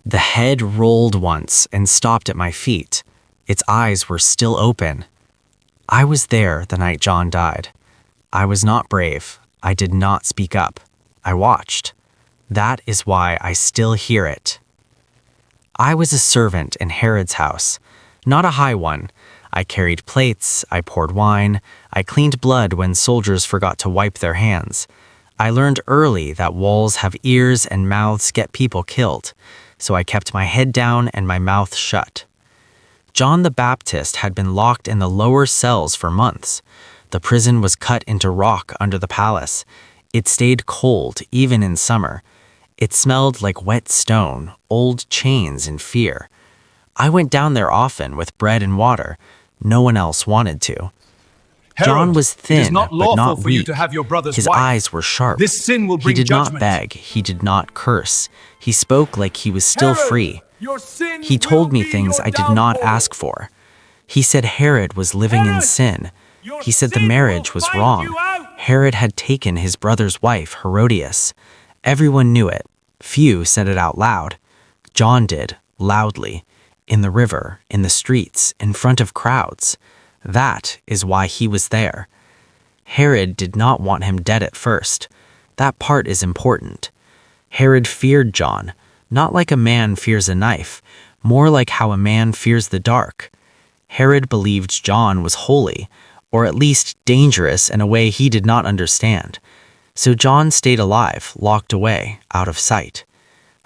The head rolled once and stopped at my feet. Its eyes were still open. I was there the night John died. I was not brave. I did not speak up. I watched. That is why I still hear it. I was a servant in Herod's house, not a high one. I carried plates, I poured wine, I cleaned blood when soldiers forgot to wipe their hands. I learned early that walls have ears and mouths get people killed, so I kept my head down and my mouth shut. John the Baptist had been locked in the lower cells for months. The prison was cut into rock under the palace. It stayed cold even in summer. It smelled like wet stone, old chains, and fear. I went down there often with bread and water. No one else wanted to. John was thin, but not weak. His eyes were sharp. This sin will bring He did not judgment. beg. He did not curse. He spoke like he was still free. He told me things I did not ask for. He said Herod was living in sin. He said the marriage was wrong. Herod had taken his brother's wife, Herodias. Everyone knew it. Few said it out loud. John did, loudly, in the river, in the streets, in front of crowds. That is why he was there. Herod did not want him dead at first. That part is important. Herod feared John, not like a man fears a knife, more like how a man fears the dark. Herod believed John was holy, or at least dangerous in a way he did not understand. So John stayed alive, locked away, out of sight.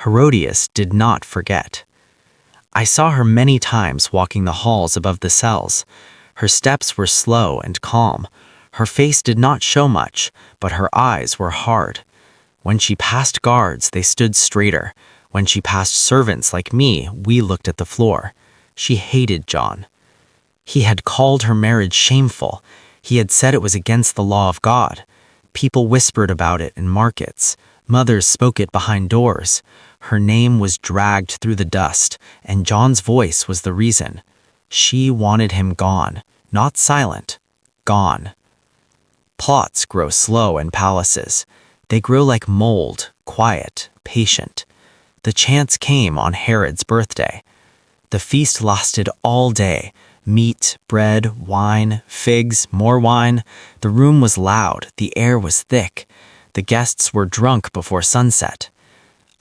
Herodias did not forget. I saw her many times walking the halls above the cells. Her steps were slow and calm. Her face did not show much, but her eyes were hard. When she passed guards, they stood straighter. When she passed servants like me, we looked at the floor. She hated John. He had called her marriage shameful. He had said it was against the law of God. People whispered about it in markets. Mothers spoke it behind doors. Her name was dragged through the dust, and John's voice was the reason. She wanted him gone, not silent, gone. Plots grow slow in palaces. They grow like mold, quiet, patient. The chance came on Herod's birthday. The feast lasted all day. Meat, bread, wine, figs, more wine. The room was loud, the air was thick. The guests were drunk before sunset.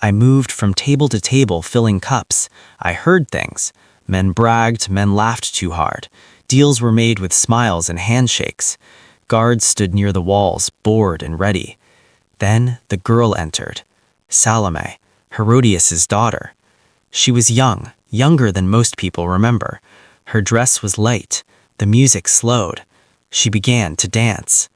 I moved from table to table filling cups. I heard things. Men bragged, men laughed too hard. Deals were made with smiles and handshakes. Guards stood near the walls, bored and ready. Then the girl entered. Salome, Herodias' daughter. She was young, younger than most people remember. Her dress was light. The music slowed. She began to dance.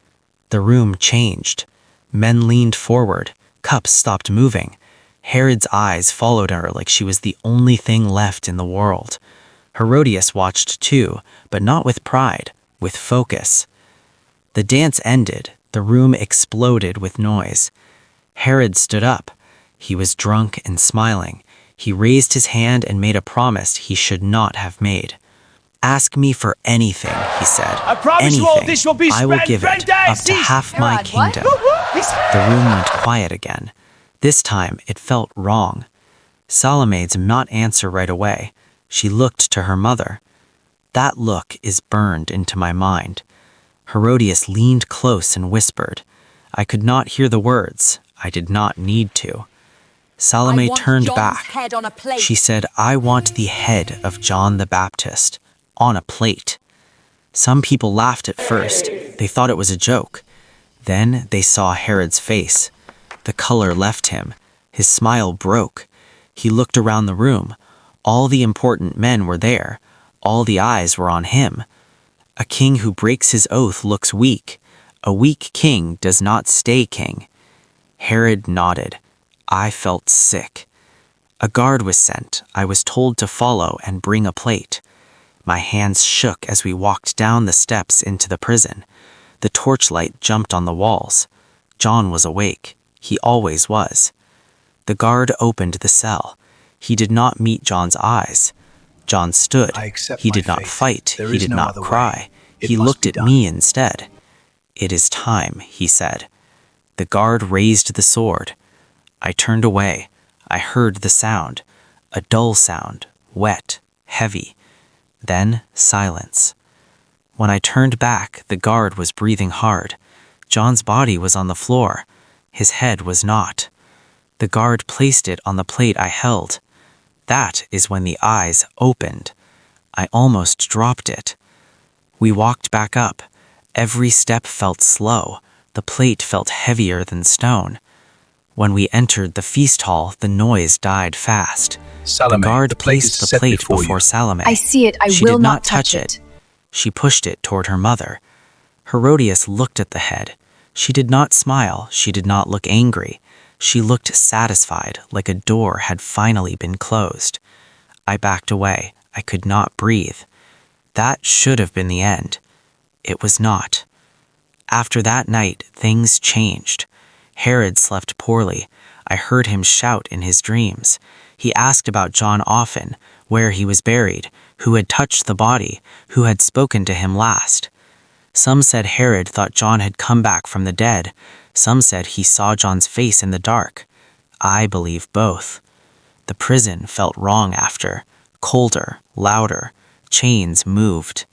The room changed. Men leaned forward. Cups stopped moving. Herod's eyes followed her like she was the only thing left in the world. Herodias watched too, but not with pride, with focus. The dance ended. The room exploded with noise. Herod stood up. He was drunk and smiling. He raised his hand and made a promise he should not have made. Ask me for anything, he said. I promise you all this will be I will spent give it, up to half my kingdom. The room went quiet again. This time, it felt wrong. Salome did not answer right away. She looked to her mother. That look is burned into my mind. Herodias leaned close and whispered. I could not hear the words. I did not need to. Salome turned back. She said, I want the head of John the Baptist, on a plate. Some people laughed at first. They thought it was a joke. Then they saw Herod's face. The color left him. His smile broke. He looked around the room. All the important men were there. All the eyes were on him. A king who breaks his oath looks weak. A weak king does not stay king. Herod nodded. I felt sick. A guard was sent. I was told to follow and bring a plate. My hands shook as we walked down the steps into the prison. The torchlight jumped on the walls. John was awake. He always was. The guard opened the cell. He did not meet John's eyes. John stood. He did not fight. He did not cry. He looked at me instead. It is time, he said. The guard raised the sword. I turned away. I heard the sound. A dull sound, wet, heavy. Then silence. When I turned back, the guard was breathing hard. John's body was on the floor. His head was not. The guard placed it on the plate I held. That is when the eyes opened. I almost dropped it. We walked back up. Every step felt slow. The plate felt heavier than stone. When we entered the feast hall, the noise died fast. Salome, the guard the plate placed is the set plate before before you. Salome. I see it. I She will did not touch it. She pushed it toward her mother. Herodias looked at the head. She did not smile. She did not look angry. She looked satisfied, like a door had finally been closed. I backed away. I could not breathe. That should have been the end. It was not. After that night, things changed. Herod slept poorly. I heard him shout in his dreams. He asked about John often, where he was buried, who had touched the body, who had spoken to him last. Some said Herod thought John had come back from the dead. Some said he saw John's face in the dark. I believe both. The prison felt wrong after. Colder, louder. Chains moved.